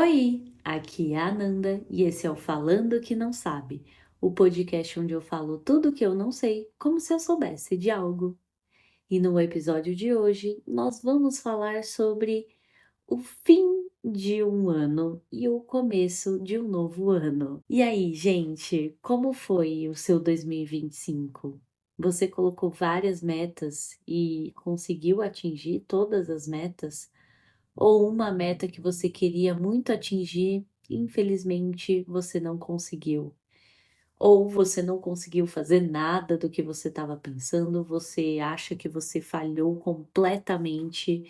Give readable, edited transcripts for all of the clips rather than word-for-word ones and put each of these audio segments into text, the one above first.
Oi, aqui é a Ananda e esse é o Falando que Não Sabe, o podcast onde eu falo tudo que eu não sei, como se eu soubesse de algo. E no episódio de hoje, nós vamos falar sobre o fim de um ano e o começo de um novo ano. E aí, gente, como foi o seu 2025? Você colocou várias metas e conseguiu atingir todas as metas? Ou uma meta que você queria muito atingir, infelizmente você não conseguiu? Ou você não conseguiu fazer nada do que você estava pensando, você acha que você falhou completamente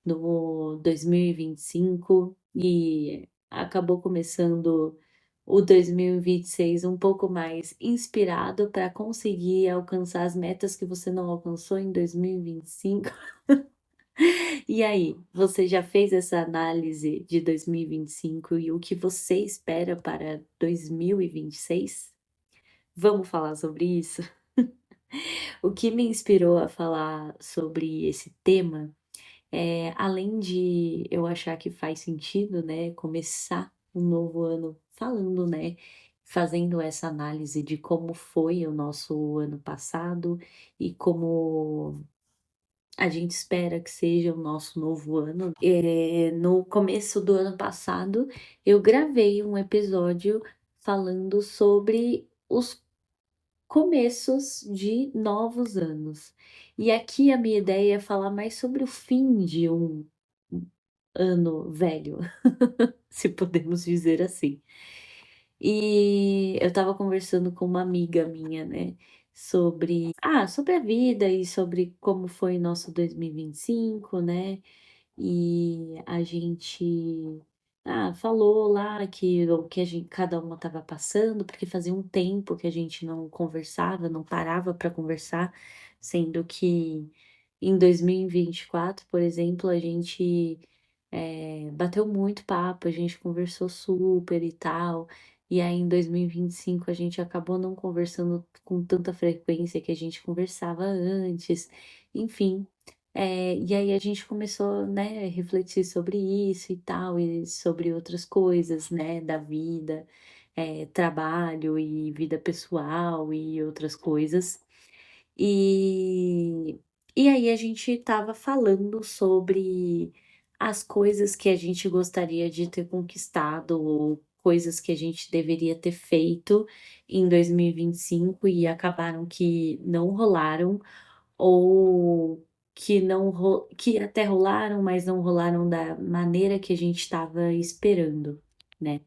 no 2025 e acabou começando o 2026 um pouco mais inspirado para conseguir alcançar as metas que você não alcançou em 2025? E aí, você já fez essa análise de 2025 e o que você espera para 2026? Vamos falar sobre isso? O que me inspirou a falar sobre esse tema é, além de eu achar que faz sentido, né, começar um novo ano falando, né, fazendo essa análise de como foi o nosso ano passado e como a gente espera que seja o nosso novo ano. No começo do ano passado, eu gravei um episódio falando sobre os começos de novos anos. E aqui a minha ideia é falar mais sobre o fim de um ano velho, se podemos dizer assim. E eu estava conversando com uma amiga minha, né, sobre a vida e sobre como foi nosso 2025, né? E a gente falou lá que o que a gente, cada uma estava passando, porque fazia um tempo que a gente não conversava, não parava para conversar, sendo que em 2024, por exemplo, a gente bateu muito papo, a gente conversou super e tal. E aí em 2025 a gente acabou não conversando com tanta frequência que a gente conversava antes, enfim. E aí a gente começou, né, a refletir sobre isso e tal, e sobre outras coisas, né, da vida, trabalho e vida pessoal e outras coisas. E, e aí a gente estava falando sobre as coisas que a gente gostaria de ter conquistado ou coisas que a gente deveria ter feito em 2025 e acabaram que não rolaram ou que não que até rolaram, mas não rolaram da maneira que a gente estava esperando, né?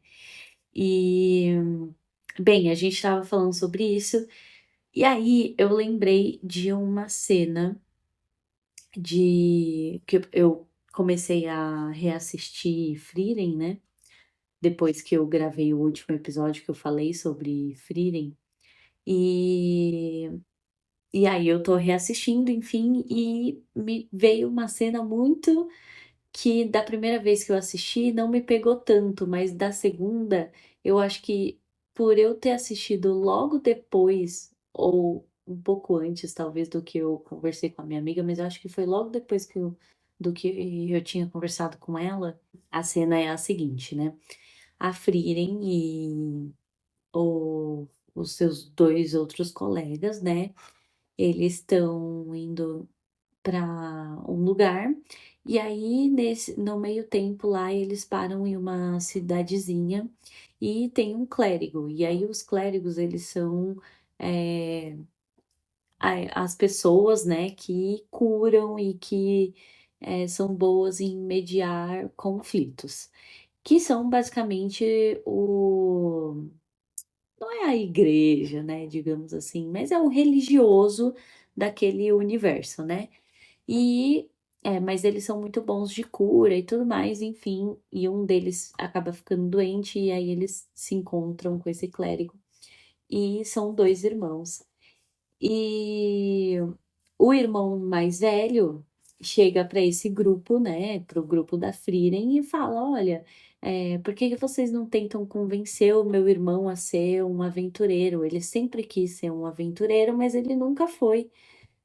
E bem, a gente estava falando sobre isso e aí eu lembrei de uma cena de que eu comecei a reassistir Frieren, né? Depois que eu gravei o último episódio que eu falei sobre Frieren. E, e aí eu tô reassistindo, enfim, e me veio uma cena muito que da primeira vez que eu assisti não me pegou tanto, mas da segunda, eu acho que por eu ter assistido logo depois, ou um pouco antes, talvez, do que eu conversei com a minha amiga, mas eu acho que foi logo depois do que eu tinha conversado com ela, a cena é a seguinte, né? A Frieren e o- os seus dois outros colegas, né? Eles estão indo para um lugar. E aí, no meio tempo lá, eles param em uma cidadezinha e tem um clérigo. E aí, os clérigos, eles são é, as pessoas, né, que curam e que são boas em mediar conflitos. Que são basicamente o. Não é a igreja, né, digamos assim, mas é o religioso daquele universo, né? E, mas eles são muito bons de cura e tudo mais, enfim. E um deles acaba ficando doente e aí eles se encontram com esse clérigo. E são dois irmãos. E o irmão mais velho chega para esse grupo, né, para o grupo da Frieren e fala: Olha, por que que vocês não tentam convencer o meu irmão a ser um aventureiro? Ele sempre quis ser um aventureiro, mas ele nunca foi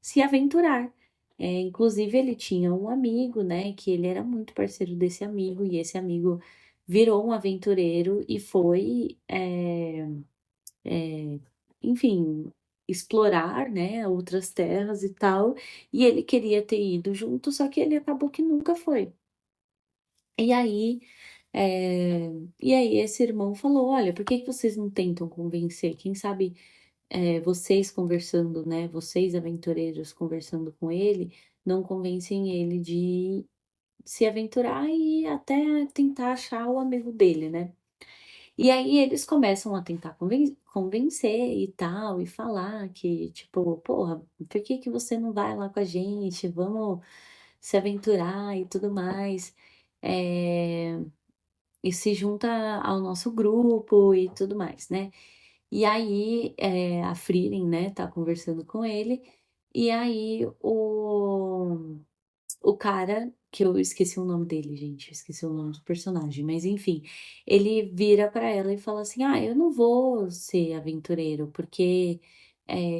se aventurar. Inclusive, ele tinha um amigo, né, que ele era muito parceiro desse amigo, e esse amigo virou um aventureiro e foi, enfim, explorar, né, outras terras e tal, e ele queria ter ido junto, só que ele acabou que nunca foi. E aí, eh, e aí esse irmão falou: "Olha, por que que vocês não tentam convencer? Quem sabe, vocês conversando, né, vocês aventureiros conversando com ele, não convencem ele de se aventurar e até tentar achar o amigo dele, né?" E aí eles começam a tentar convencer e tal, e falar que tipo: "Porra, por que que você não vai lá com a gente? Vamos se aventurar e tudo mais, e se junta ao nosso grupo e tudo mais, né". E aí, a Frieren, né, tá conversando com ele, e aí o cara, que eu esqueci o nome dele, gente, eu esqueci o nome do personagem, mas enfim, ele vira pra ela e fala assim: "Ah, eu não vou ser aventureiro, porque,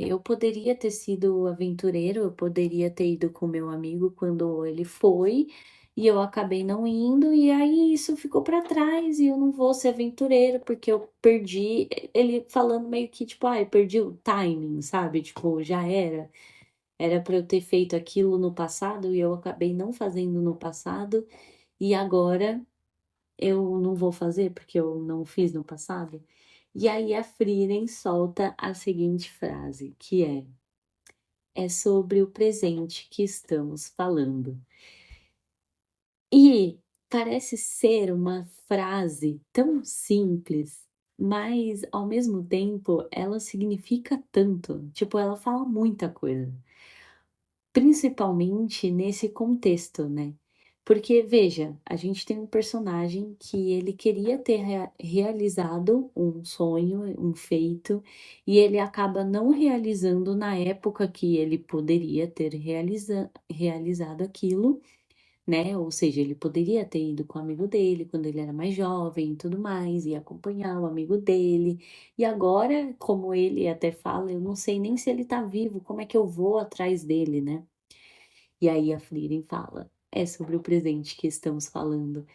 eu poderia ter sido aventureiro, eu poderia ter ido com meu amigo quando ele foi, e eu acabei não indo, e aí isso ficou pra trás, e eu não vou ser aventureiro, porque eu perdi", ele falando meio que tipo: "Ai, perdi o timing", sabe, tipo, já era para eu ter feito aquilo no passado e eu acabei não fazendo no passado, e agora eu não vou fazer porque eu não fiz no passado. E aí a Frieren solta a seguinte frase, que é sobre o presente que estamos falando. E parece ser uma frase tão simples, mas ao mesmo tempo ela significa tanto, tipo, ela fala muita coisa. Principalmente nesse contexto, né. Porque veja, a gente tem um personagem que ele queria ter realizado um sonho, um feito, e ele acaba não realizando na época que ele poderia ter realizado aquilo, né, ou seja, ele poderia ter ido com o amigo dele quando ele era mais jovem e tudo mais, e acompanhar o amigo dele. E agora, como ele até fala: "Eu não sei nem se ele tá vivo, como é que eu vou atrás dele, né?" E aí a Frieren fala: "É sobre o presente que estamos falando".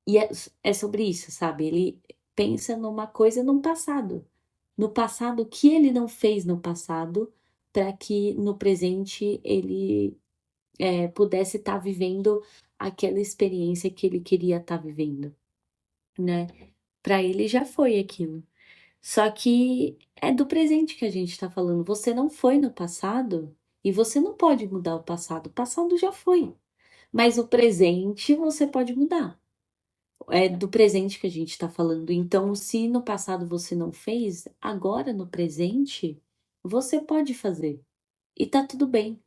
E é sobre isso, sabe, ele pensa numa coisa no passado, o que ele não fez no passado, para que no presente ele, pudesse estar vivendo aquela experiência que ele queria estar vivendo, né. Para ele já foi aquilo. Só que é do presente que a gente está falando, você não foi no passado, e você não pode mudar o passado já foi. Mas o presente você pode mudar. É do presente que a gente está falando. Então, se no passado você não fez, agora no presente você pode fazer. E tá tudo bem,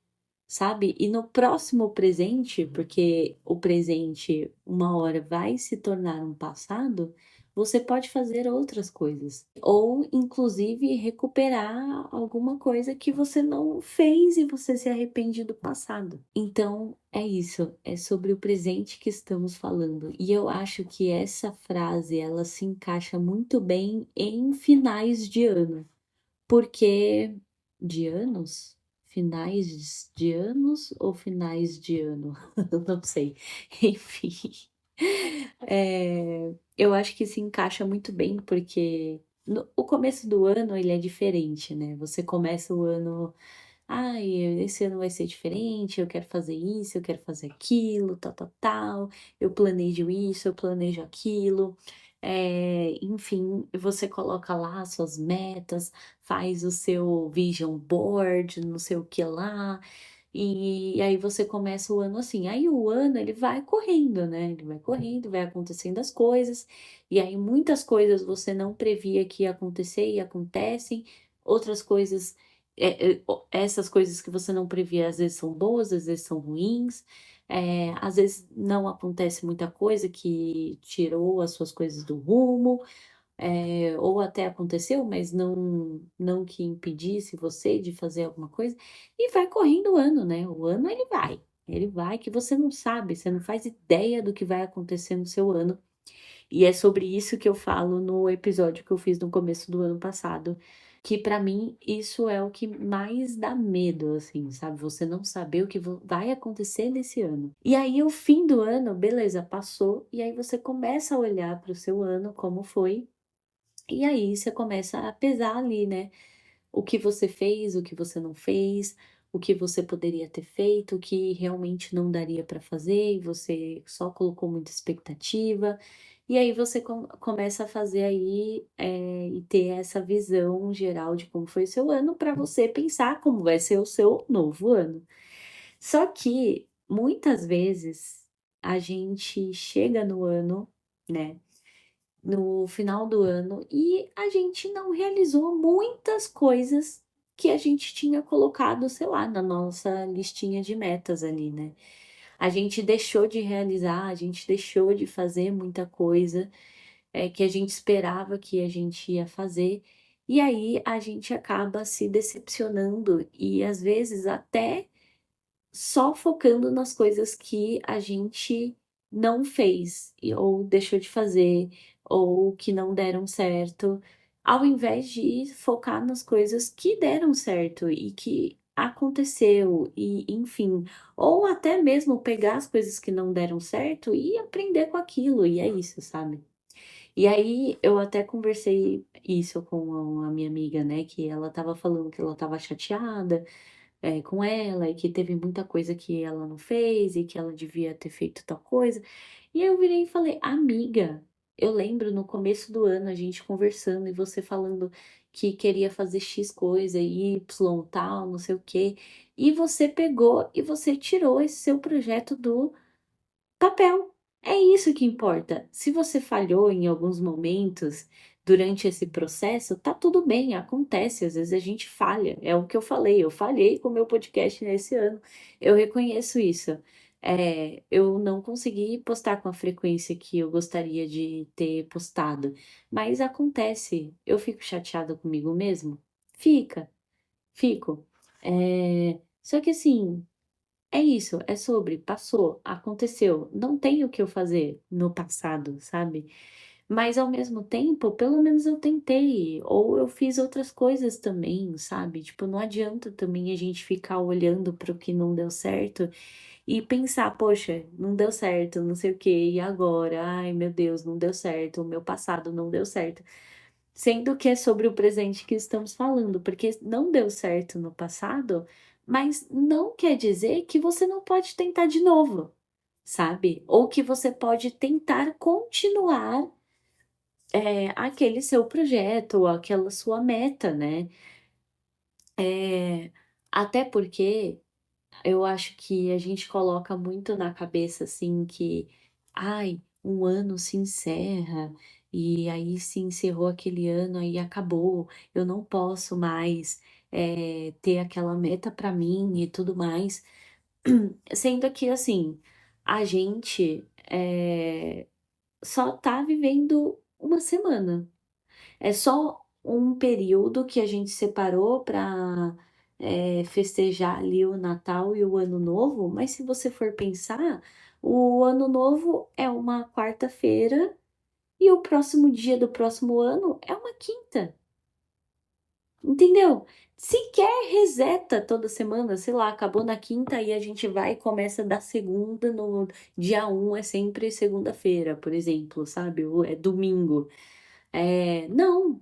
sabe? E no próximo presente, porque o presente uma hora vai se tornar um passado, você pode fazer outras coisas. Ou, inclusive, recuperar alguma coisa que você não fez e você se arrepende do passado. Então, é isso, é sobre o presente que estamos falando. E eu acho que essa frase, ela se encaixa muito bem em finais de ano. Porque de anos? Finais de anos ou finais de ano? Não sei. Enfim, eu acho que se encaixa muito bem, porque o começo do ano ele é diferente, né? Você começa o ano: "Ai, esse ano vai ser diferente, eu quero fazer isso, eu quero fazer aquilo, tal, tal, tal, eu planejo isso, eu planejo aquilo". Enfim, você coloca lá suas metas, faz o seu vision board, não sei o que lá, e aí você começa o ano assim. Aí o ano ele vai correndo, né, ele vai correndo, vai acontecendo as coisas, e aí muitas coisas você não previa que ia acontecer e acontecem, outras coisas essas coisas que você não previa, às vezes são boas, às vezes são ruins, às vezes não acontece muita coisa que tirou as suas coisas do rumo, ou até aconteceu, mas não que impedisse você de fazer alguma coisa, e vai correndo o ano, né, o ano ele vai que você não sabe, você não faz ideia do que vai acontecer no seu ano, e é sobre isso que eu falo no episódio que eu fiz no começo do ano passado, que pra mim isso é o que mais dá medo, assim, sabe, você não saber o que vai acontecer nesse ano. E aí o fim do ano, beleza, passou, e aí você começa a olhar para o seu ano, como foi, e aí você começa a pesar ali, né, o que você fez, o que você não fez, o que você poderia ter feito, o que realmente não daria para fazer e você só colocou muita expectativa. E aí você começa a fazer aí, e ter essa visão geral de como foi o seu ano para você pensar como vai ser o seu novo ano. Só que muitas vezes a gente chega no ano, né, no final do ano e a gente não realizou muitas coisas que a gente tinha colocado, sei lá, na nossa listinha de metas ali, né. A gente deixou de realizar, a gente deixou de fazer muita coisa, que a gente esperava que a gente ia fazer, e aí a gente acaba se decepcionando e às vezes até só focando nas coisas que a gente não fez ou deixou de fazer, ou que não deram certo, ao invés de focar nas coisas que deram certo e que aconteceu e enfim, ou até mesmo pegar as coisas que não deram certo e aprender com aquilo, e é isso, sabe. E aí eu até conversei isso com a minha amiga, né, que ela estava falando que ela estava chateada com ela e que teve muita coisa que ela não fez e que ela devia ter feito tal coisa. E aí eu virei e falei: "Amiga, eu lembro no começo do ano a gente conversando e você falando que queria fazer X coisa, Y, tal, não sei o quê, e você pegou e você tirou esse seu projeto do papel. É isso que importa. Se você falhou em alguns momentos durante esse processo, tá tudo bem, acontece, às vezes a gente falha. É o que eu falhei com o meu podcast nesse ano. Eu reconheço isso. Eu não consegui postar com a frequência que eu gostaria de ter postado, mas acontece. Eu fico chateada comigo mesmo? Fica, fico. Só que assim, é isso, é sobre, passou, aconteceu, não tem o que eu fazer no passado, sabe. Mas ao mesmo tempo, pelo menos eu tentei, ou eu fiz outras coisas também, sabe. Tipo, não adianta também a gente ficar olhando para o que não deu certo e pensar: "Poxa, não deu certo, não sei o quê, e agora? Ai meu Deus, não deu certo, o meu passado não deu certo". Sendo que é sobre o presente que estamos falando, porque não deu certo no passado, mas não quer dizer que você não pode tentar de novo, sabe? Ou que você pode tentar continuar, aquele seu projeto ou aquela sua meta, né? Eh, Até porque eu acho que a gente coloca muito na cabeça, assim, que, ai, um ano se encerra, e aí se encerrou aquele ano, aí acabou, eu não posso mais, ter aquela meta para mim e tudo mais. Sendo que, assim, a gente, só tá vivendo uma semana. É só um período que a gente separou para festejar ali o Natal e o Ano Novo, mas se você for pensar, o Ano Novo é uma quarta-feira e o próximo dia do próximo ano é uma quinta, entendeu? Sequer reseta toda semana, sei lá, acabou na quinta e a gente vai e começa da segunda no dia um é sempre segunda-feira, por exemplo, sabe, ou é domingo. Não.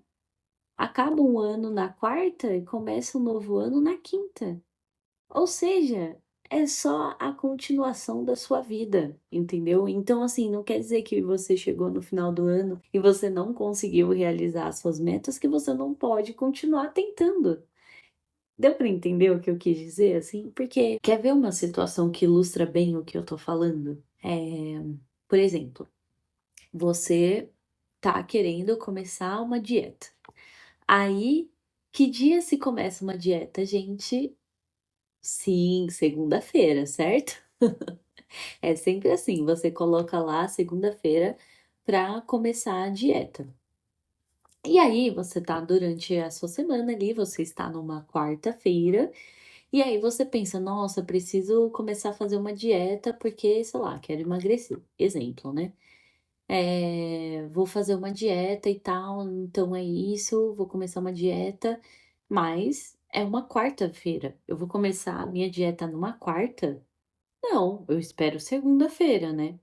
Acaba um ano na quarta e começa um novo ano na quinta. Ou seja, é só a continuação da sua vida, entendeu? Então, assim, não quer dizer que você chegou no final do ano e você não conseguiu realizar as suas metas, que você não pode continuar tentando. Deu para entender o que eu quis dizer, assim? Porque quer ver uma situação que ilustra bem o que eu tô falando? Por exemplo, você tá querendo começar uma dieta. Aí, que dia se começa uma dieta, gente? Sim, segunda-feira, certo? É sempre assim, você coloca lá segunda-feira para começar a dieta. E aí, você tá durante a sua semana ali, você está numa quarta-feira, e aí você pensa: "Nossa, preciso começar a fazer uma dieta porque, sei lá, quero emagrecer", exemplo, né. vou fazer uma dieta e tal, então é isso, vou começar uma dieta, mas é uma quarta-feira. Eu vou começar a minha dieta numa quarta? Não, eu espero segunda-feira, né.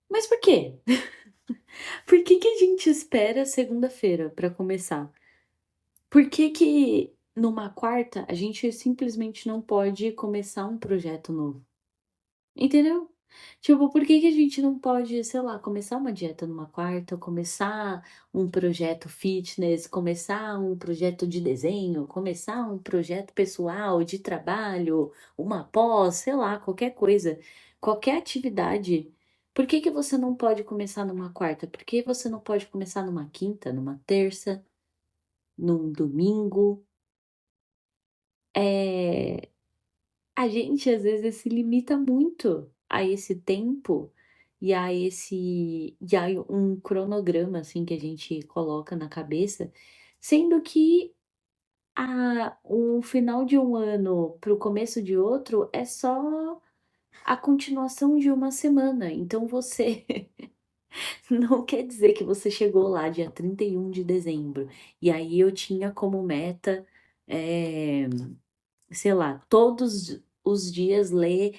Mas por quê? Por que que a gente espera segunda-feira para começar? Por que que numa quarta a gente simplesmente não pode começar um projeto novo? Entendeu? Tipo, por que que a gente não pode, sei lá, começar uma dieta numa quarta, começar um projeto fitness, começar um projeto de desenho, começar um projeto pessoal, de trabalho, uma pós, sei lá, qualquer coisa, qualquer atividade. Por que que você não pode começar numa quarta? Por que você não pode começar numa quinta, numa terça, num domingo? Eh A gente às vezes se limita muito a esse tempo e a um cronograma, assim, que a gente coloca na cabeça, sendo que o final de um ano para o começo de outro é só a continuação de uma semana, então você não quer dizer que você chegou lá dia 31 de dezembro, e aí eu tinha como meta, eh sei lá, todos os dias ler,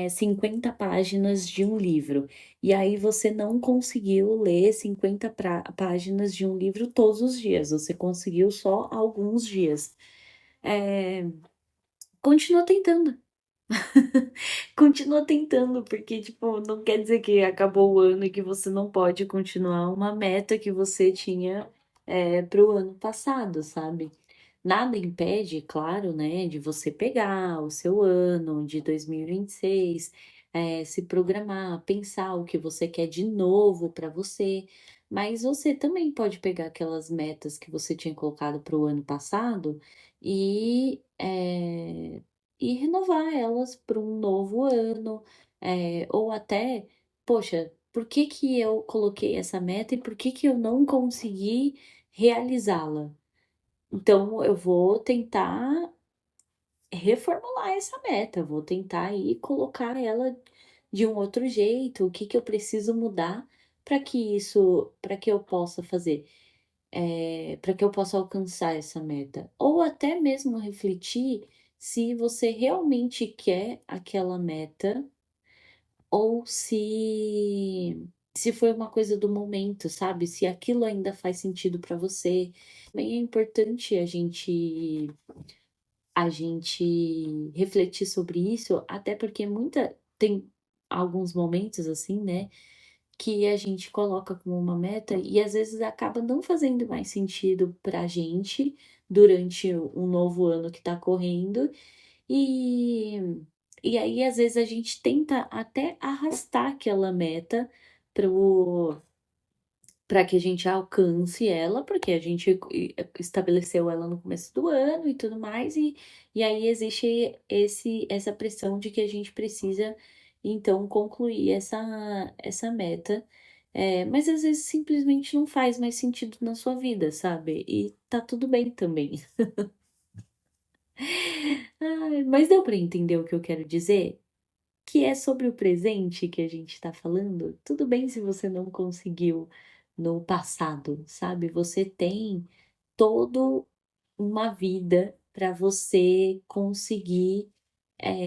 50 páginas de um livro. E aí você não conseguiu ler 50 páginas de um livro todos os dias, você conseguiu só alguns dias. Eh, Continua tentando. Continua tentando, porque, tipo, não quer dizer que acabou o ano e que você não pode continuar uma meta que você tinha, para o ano passado, sabe. Nada impede, claro, né, de você pegar o seu ano de 2026, se programar, pensar o que você quer de novo para você, mas você também pode pegar aquelas metas que você tinha colocado para o ano passado e renovar elas para um novo ano, ou até: "Poxa, por que que eu coloquei essa meta e por que que eu não consegui realizá-la?". Então eu vou tentar reformular essa meta, vou tentar aí colocar ela de um outro jeito, o que que eu preciso mudar para que eu possa fazer, para que eu possa alcançar essa meta. Ou até mesmo refletir se você realmente quer aquela meta ou se foi uma coisa do momento, sabe, se aquilo ainda faz sentido para você. Também é importante a gente refletir sobre isso, até porque tem alguns momentos, assim, né, que a gente coloca como uma meta e às vezes acaba não fazendo mais sentido pra gente durante um novo ano que tá correndo, e e aí às vezes a gente tenta até arrastar aquela meta para que a gente alcance ela, porque a gente estabeleceu ela no começo do ano e tudo mais, e aí existe essa pressão de que a gente precisa, então, concluir essa meta, mas às vezes simplesmente não faz mais sentido na sua vida, sabe, e tá tudo bem também. Ai, mas deu para entender o que eu quero dizer? Que é sobre o presente que a gente está falando, tudo bem se você não conseguiu no passado, sabe, você tem todo uma vida para você conseguir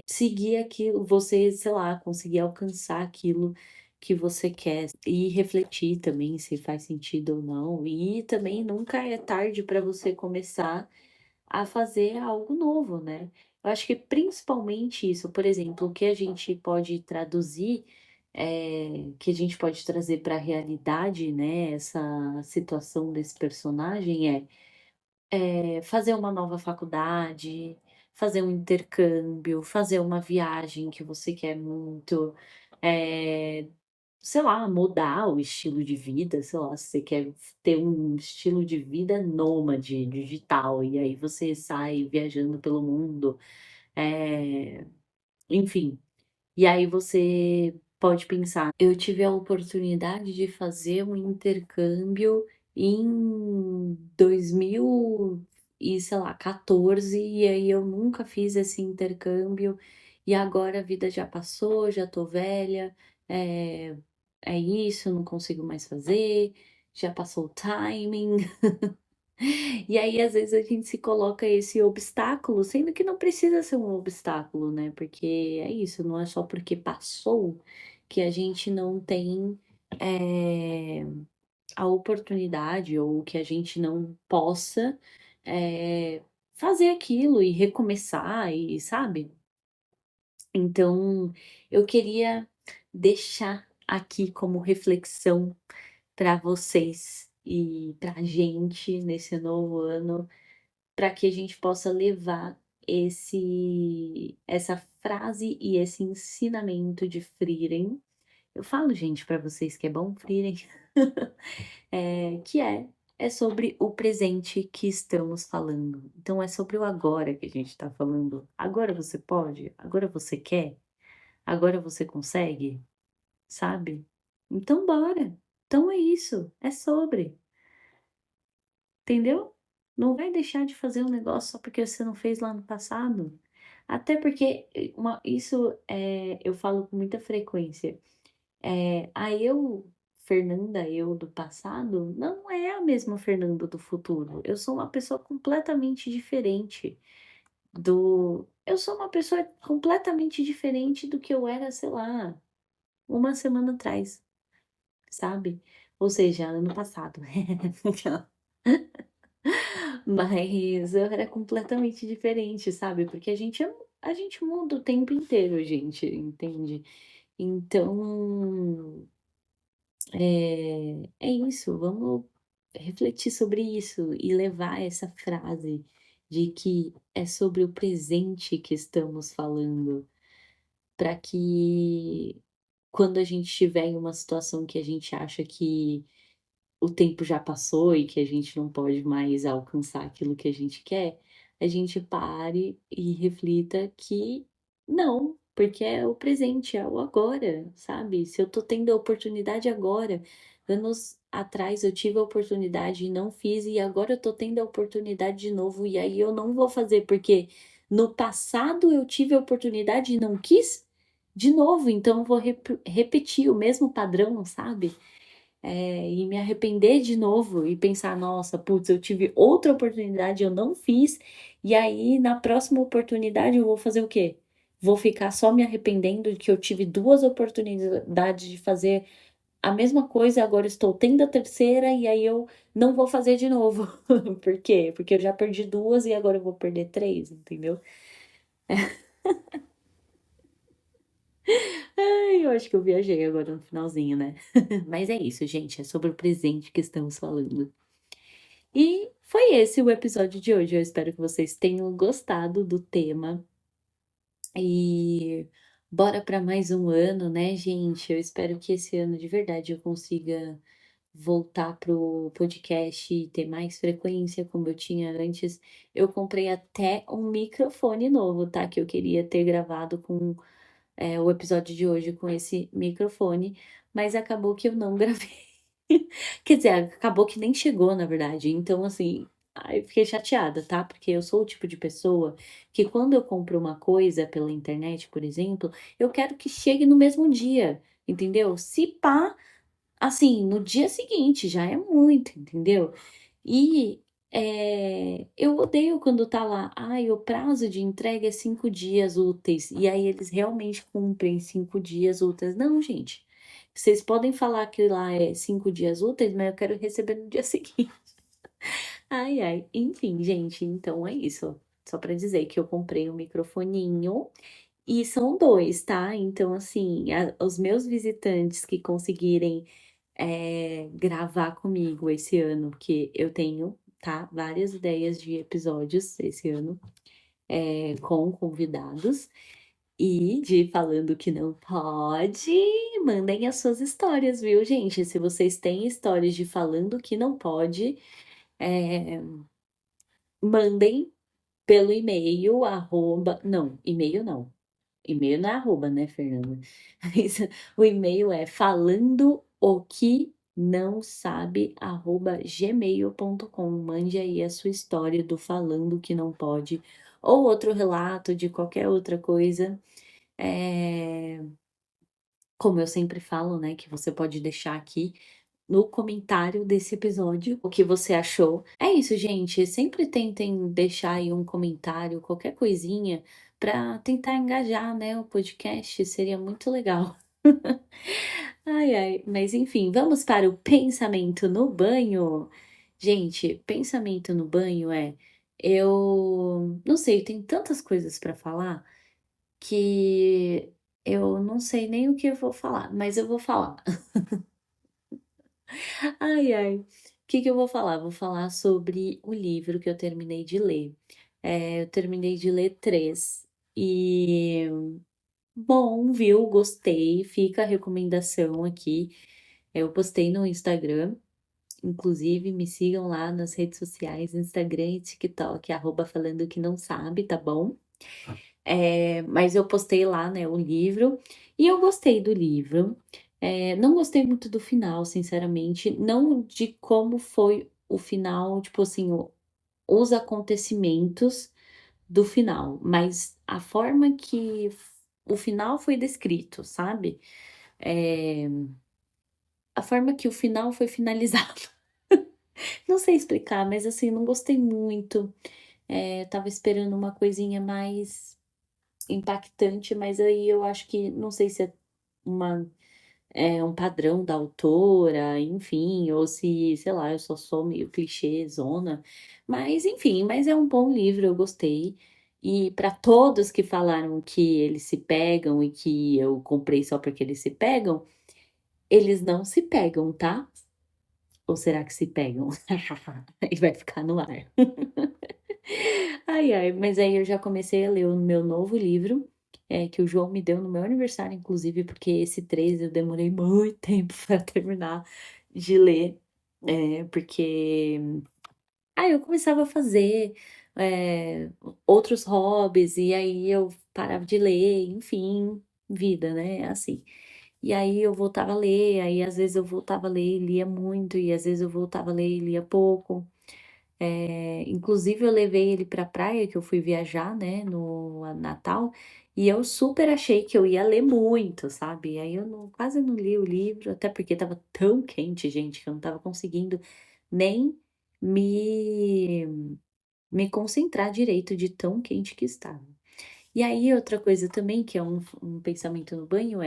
seguir aquilo, você, sei lá, conseguir alcançar aquilo que você quer e refletir também se faz sentido ou não, e também nunca é tarde para você começar a fazer algo novo, né. Eu acho que principalmente isso, por exemplo, o que a gente pode traduzir, que a gente pode trazer para a realidade, né, essa situação desse personagem fazer uma nova faculdade, fazer um intercâmbio, fazer uma viagem que você quer muito, eh, sei lá, mudar o estilo de vida, sei lá, se você quer ter um estilo de vida nômade digital, e aí você sai viajando pelo mundo, eh, enfim. E aí você pode pensar: "Eu tive a oportunidade de fazer um intercâmbio em 2000 e, sei lá, 14, e aí eu nunca fiz esse intercâmbio, e agora a vida já passou, já tô velha, é isso, não consigo mais fazer, já passou o timing. E aí, às vezes, a gente se coloca esse obstáculo, sendo que não precisa ser um obstáculo, né? Porque é isso, não é só porque passou que a gente não tem a oportunidade ou que a gente não possa eh, fazer aquilo e recomeçar, e sabe? Então, eu queria deixar aqui como reflexão para vocês e para a gente nesse novo ano, para que a gente possa levar essa frase e esse ensinamento de Frieren. Eu falo, gente, para vocês que é bom Frieren, que é sobre o presente que estamos falando. Então é sobre o agora que a gente está falando. Agora você pode? Agora você quer? Agora você consegue? Sabe? Então bora. Então é isso, é sobre. Entendeu? Não vai deixar de fazer um negócio só porque você não fez lá no passado. Até porque isso eu falo com muita frequência. A Fernanda, eu do passado, não é a mesma Fernanda do futuro. Eu sou uma pessoa completamente diferente Eu sou uma pessoa completamente diferente do que eu era, sei lá, uma semana atrás, sabe? Ou seja, ano passado. Mas eu era completamente diferente, sabe? Porque a gente muda o tempo inteiro, gente, entende? Então, é isso, vamos refletir sobre isso e levar essa frase de que é sobre o presente que estamos falando, para que quando a gente estiver em uma situação que a gente acha que o tempo já passou e que a gente não pode mais alcançar aquilo que a gente quer, a gente pare e reflita que não, porque é o presente, é o agora, sabe? Se eu tô tendo a oportunidade agora, anos atrás eu tive a oportunidade e não fiz, e agora eu tô tendo a oportunidade de novo, e aí eu não vou fazer, porque no passado eu tive a oportunidade e não quis de novo, então eu vou repetir o mesmo padrão, sabe? E me arrepender de novo e pensar, nossa, putz, eu tive outra oportunidade, eu não fiz, e aí na próxima oportunidade eu vou fazer o quê? Vou ficar só me arrependendo de que eu tive duas oportunidades de fazer a mesma coisa, agora estou tendo a terceira e aí eu não vou fazer de novo. Por quê? Porque eu já perdi duas e agora eu vou perder três, entendeu? Ai, eu acho que eu viajei agora no finalzinho, né? Mas é isso, gente, é sobre o presente que estamos falando. E foi esse o episódio de hoje. Eu espero que vocês tenham gostado do tema. E bora para mais um ano, né, gente? Eu espero que esse ano de verdade eu consiga voltar pro podcast e ter mais frequência como eu tinha antes. Eu comprei até um microfone novo, tá? Que eu queria ter gravado com o episódio de hoje com esse microfone, mas acabou que eu não gravei. Quer dizer, acabou que nem chegou, na verdade. Então, assim, ai, fiquei chateada, tá? Porque eu sou o tipo de pessoa que quando eu compro uma coisa pela internet, por exemplo, eu quero que chegue no mesmo dia, entendeu? Se pá, assim, no dia seguinte já é muito, entendeu? E eu odeio quando tá lá, ai, o prazo de entrega é 5 dias úteis, e aí eles realmente cumprem 5 dias úteis. Não, gente, vocês podem falar que lá é 5 dias úteis, mas eu quero receber no dia seguinte. Ai, ai, enfim, gente, então é isso. Só pra dizer que eu comprei um microfoninho e são dois, tá? Então, assim, os meus visitantes que conseguirem gravar comigo esse ano, que eu tenho, tá? Várias ideias de episódios esse ano, com convidados. E de falando que não pode, mandem as suas histórias, viu, gente? Se vocês têm histórias de falando que não pode, é, mandem pelo e-mail, arroba. Não, e-mail não. E-mail não é arroba, né, Fernanda? O e-mail é falando o que não sabe, arroba gmail.com. Mande aí a sua história do falando que não pode, ou outro relato de qualquer outra coisa. É, Como eu sempre falo, né, que você pode deixar aqui no comentário desse episódio o que você achou. É isso, gente. Sempre tentem deixar aí um comentário, qualquer coisinha, para tentar engajar, né, o podcast. Seria muito legal. Ai, ai. Mas enfim, vamos para o pensamento no banho. Gente, pensamento no banho eu não sei, tem tantas coisas para falar que eu não sei nem o que eu vou falar, mas eu vou falar. Ai, ai. O que que eu vou falar? Vou falar sobre o livro que eu terminei de ler. Eu terminei de ler 3 e bom, viu, gostei, fica a recomendação aqui. Eu postei no Instagram, inclusive me sigam lá nas redes sociais, Instagram e TikTok, @falando que não sabe, tá bom? Mas eu postei lá, né, o livro, e eu gostei do livro. Não gostei muito do final, sinceramente, não de como foi o final, tipo assim, os acontecimentos do final, mas a forma que o final foi descrito, sabe? Eh, a forma que o final foi finalizado. Não sei explicar, mas assim, não gostei muito. Estava esperando uma coisinha mais impactante, mas aí eu acho que não sei se uma um padrão da autora, enfim, ou se, sei lá, eu só sou meio clichêzona, mas enfim, mas é um bom livro, eu gostei. E para todos que falaram que eles se pegam e que eu comprei só porque eles se pegam, eles não se pegam, tá? Ou será que se pegam? E vai ficar no ar. Ai, ai, mas aí eu já comecei a ler o meu novo livro, que o João me deu no meu aniversário, inclusive, porque esse 3 eu demorei muito tempo para terminar de ler, porque aí eu começava a fazer, outros hobbies, e aí eu parava de ler, enfim, vida, né, é assim. E aí eu voltava a ler, aí às vezes eu voltava a ler e lia muito, e às vezes eu voltava a ler e lia pouco. Inclusive eu levei ele pra praia, que eu fui viajar, né, no Natal, e eu super achei que eu ia ler muito, sabe. E aí eu quase não li o livro, até porque estava tão quente, gente, que eu não estava conseguindo nem me me concentrar direito de tão quente que estava. E aí outra coisa também que é um pensamento no banho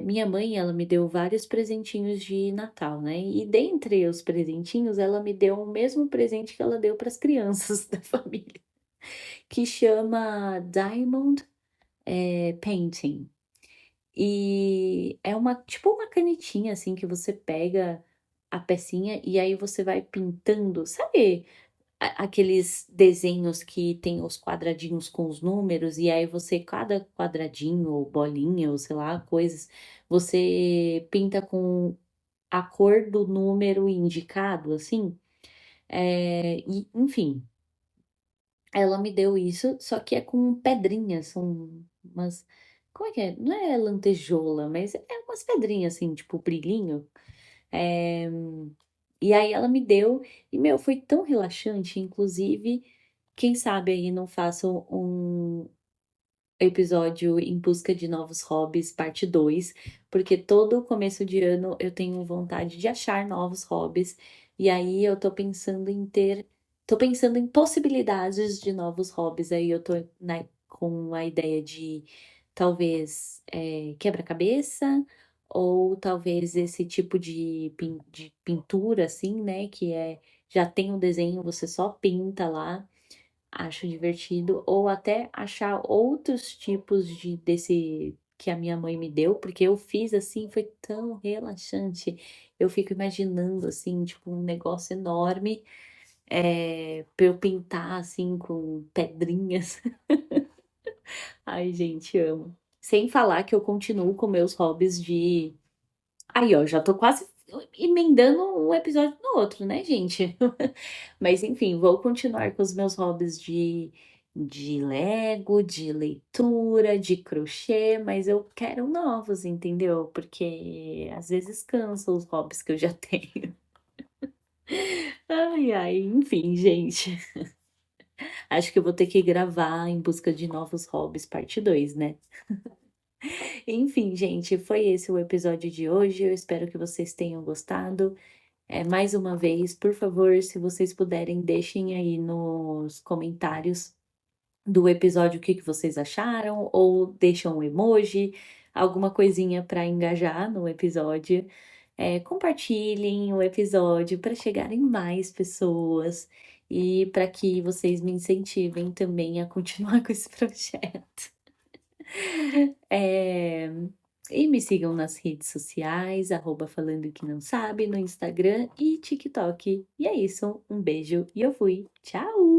minha mãe, ela me deu vários presentinhos de Natal, né, e dentre os presentinhos, ela me deu o mesmo presente que ela deu para as crianças da família, que chama Diamond, Painting. E é uma tipo uma canetinha, assim, que você pega a pecinha e aí você vai pintando, sabe aqueles desenhos que tem os quadradinhos com os números, e aí você cada quadradinho ou bolinha ou sei lá, coisas, você pinta com a cor do número indicado, assim? E enfim, ela me deu isso, só que é com pedrinhas, são umas como é que é? Não é lantejoula, mas é umas pedrinhas, assim, tipo brilhinho. Eh, e aí ela me deu e, meu, foi tão relaxante, inclusive, quem sabe aí não faço um episódio em busca de novos hobbies, parte 2, porque todo começo de ano eu tenho vontade de achar novos hobbies, e aí eu tô pensando em possibilidades de novos hobbies, aí eu tô com a ideia de talvez, quebra-cabeça, ou talvez esse tipo de pintura, assim, né, que já tem um desenho, você só pinta lá. Acho divertido, ou até achar outros tipos desse que a minha mãe me deu, porque eu fiz assim, foi tão relaxante. Eu fico imaginando assim, tipo, um negócio enorme, pra eu pintar assim com pedrinhas. Ai, gente, amo. Sem falar que eu continuo com meus hobbies de aí, ó, já tô quase emendando um episódio no outro, né, gente? Mas enfim, vou continuar com os meus hobbies de Lego, de leitura, de crochê, mas eu quero novos, entendeu? Porque às vezes cansa os hobbies que eu já tenho. Ai, ai, enfim, gente. Acho que eu vou ter que gravar Em Busca de Novos Hobbies, parte 2, né? Enfim, gente, foi esse o episódio de hoje. Eu espero que vocês tenham gostado. Mais uma vez, por favor, se vocês puderem, deixem aí nos comentários do episódio o que que vocês acharam, ou deixam um emoji, alguma coisinha para engajar no episódio. Compartilhem o episódio para chegarem mais pessoas e para que vocês me incentivem também a continuar com esse projeto. Eh, e me sigam nas redes sociais, @falando que não sabe, no Instagram e TikTok. E é isso, um beijo e eu fui. Tchau!